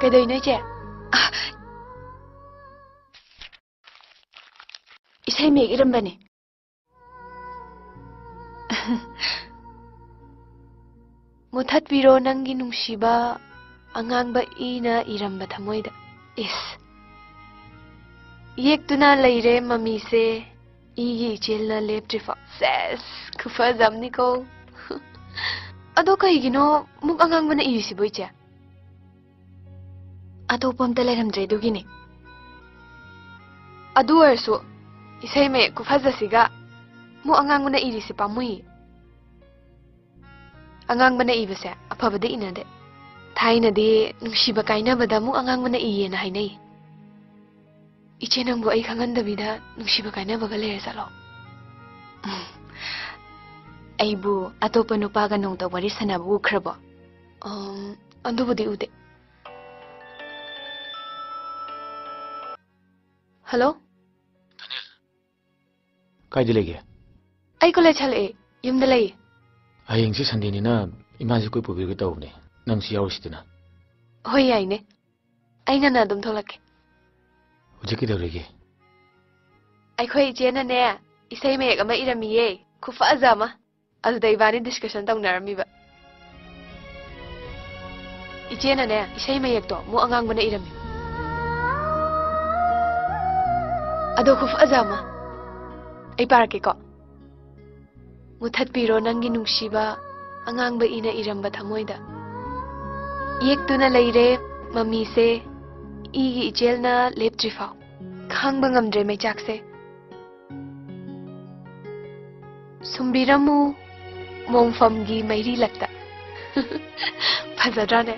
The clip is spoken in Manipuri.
ꯀꯩꯗꯧꯏꯅꯣ ꯏꯆꯦ? ꯏꯁꯩ ꯃꯌꯦꯛ ꯏꯔꯝꯕꯅꯦ. ꯃꯨꯊꯠꯄꯤꯔꯣ ꯅꯪꯒꯤ ꯅꯨꯡꯁꯤꯕ ꯑꯉꯥꯡꯕ ꯏꯅ ꯏꯔꯝꯕ ꯊꯃꯣꯏꯗ. ꯏꯁ ꯌꯦꯛꯇꯨꯅ ꯂꯩꯔꯦ ꯃꯃꯤꯁꯦ ꯏꯒꯤ ꯏꯆꯦꯜꯅ ꯂꯦꯞꯇ꯭ꯔꯤꯐꯥꯎ. ꯁꯦꯁ ꯈꯨꯐꯖꯝꯅꯤꯀꯣ. ꯑꯗꯣ ꯀꯩꯒꯤꯅꯣ ꯃꯨꯛ ꯑꯉꯥꯡꯕꯅ ꯏꯔꯤꯁꯤꯕꯣ ꯏꯆꯦ? ꯑꯇꯣꯞꯄ ꯑꯝꯇ ꯂꯩꯔꯝꯗ꯭ꯔꯦ ꯑꯗꯨꯒꯤꯅꯤ. ꯑꯗꯨ ꯑꯣꯏꯔꯁꯨ ꯏꯁꯩ ꯃꯌꯦꯛ ꯈꯨꯐꯖꯁꯤꯒ ꯃꯨꯛ ꯑꯉꯥꯡꯕꯅ ꯏꯔꯤꯁꯤ ꯄꯥꯝꯃꯨꯏ. ꯑꯉꯥꯡꯕꯅ ꯏꯕꯁꯦ ꯑꯐꯕꯗ ꯏꯅꯗꯦ. ꯊꯥꯏꯅꯗꯤ ꯅꯨꯡꯁꯤꯕ ꯀꯥꯏꯅꯕꯗ ꯃꯨꯛ ꯑꯉꯥꯡꯕꯅ ꯏꯌꯦꯅ ꯍꯥꯏꯅꯩ. ꯏꯆꯦ ꯅꯪꯕꯨ ꯑꯩ ꯈꯪꯍꯟꯗꯕꯤꯗ ꯅꯨꯡꯁꯤꯕ ꯀꯥꯏꯅꯕꯒ ꯂꯩꯔ ꯆꯠꯂꯣ. ꯑꯩꯕꯨ ꯑꯇꯣꯞꯄ ꯅꯨꯄꯥꯒ ꯅꯣꯡꯇ ꯋꯥꯔꯤ ꯁꯥꯟꯅꯕ ꯎꯈ꯭ꯔꯕꯣ? ꯑꯗꯨꯕꯨꯗꯤ ꯎꯗꯦ. ꯍꯜꯂꯣ ꯑꯅꯤꯜ, ꯀꯥꯏꯗ ꯂꯩꯒꯦ? ꯑꯩ ꯀꯣꯂꯦꯖ ꯍꯜꯂꯛꯑꯦ. ꯌꯨꯝꯗ ꯂꯩꯌꯦ. ꯍꯌꯦꯡꯁꯤ ꯁꯟꯗꯦꯅꯤꯅ ꯏꯃꯥꯁꯦ ꯀꯣꯏ ꯄꯨꯕꯤꯔꯒꯦ ꯇꯧꯕꯅꯦ. ꯅꯪꯁꯨ ꯌꯥꯎꯔꯤꯁꯤꯗꯅ. ꯍꯣꯏ ꯌꯥꯏꯅꯦ. ꯑꯩ ꯉꯟꯅ ꯑꯗꯨꯝ ꯊꯣꯛꯂꯛꯀꯦ. ꯍꯧꯖꯤꯛ ꯀꯩꯗꯧꯔꯤꯒꯦ? ꯑꯩꯈꯣꯏ ꯏꯆꯦꯅꯅꯦ ꯏꯁꯩ ꯃꯌꯦꯛ ꯑꯃ ꯏꯔꯝꯃꯤꯌꯦ. ꯈꯨꯐꯖ ꯑꯃ. ꯑꯗꯨꯗ ꯏꯕꯥꯅꯤ ꯗꯤꯁꯀꯁꯟ ꯇꯧꯅꯔꯝꯃꯤꯕ. ꯏꯆꯦꯅꯅꯦ ꯏꯁꯩ ꯃꯌꯦꯛꯇꯣ ꯃꯨꯛ ꯑꯉꯥꯡꯕꯅ ꯏꯔꯝꯃꯤ. ꯑꯗꯣ ꯈꯨꯐꯖ ꯑꯃ. ꯑꯩ ꯄꯥꯔꯛꯀꯦꯀꯣ. ꯃꯨꯊꯠꯄꯤꯔꯣ ꯅꯪꯒꯤ ꯅꯨꯡꯁꯤꯕ ꯑꯉꯥꯡꯕ ꯏꯅ ꯏꯔꯝꯕ ꯊꯃꯣꯏꯗ. ꯌꯦꯛꯇꯨꯅ ꯂꯩꯔꯦ ꯃꯃꯤꯁꯦ ꯏꯒꯤ ꯏꯆꯦꯜꯅ ꯂꯦꯞꯇ꯭ꯔꯤꯐꯥꯎ. ꯈꯥꯡꯕ ꯉꯝꯗ꯭ꯔꯦ ꯃꯩꯆꯥꯛꯁꯦ. ꯁꯨꯝꯕꯤꯔꯝꯃꯨ ꯃꯣꯡꯐꯝꯒꯤ ꯃꯩꯔꯤꯂꯛꯇ. ꯐꯖꯗ꯭ꯔꯥꯅꯦ?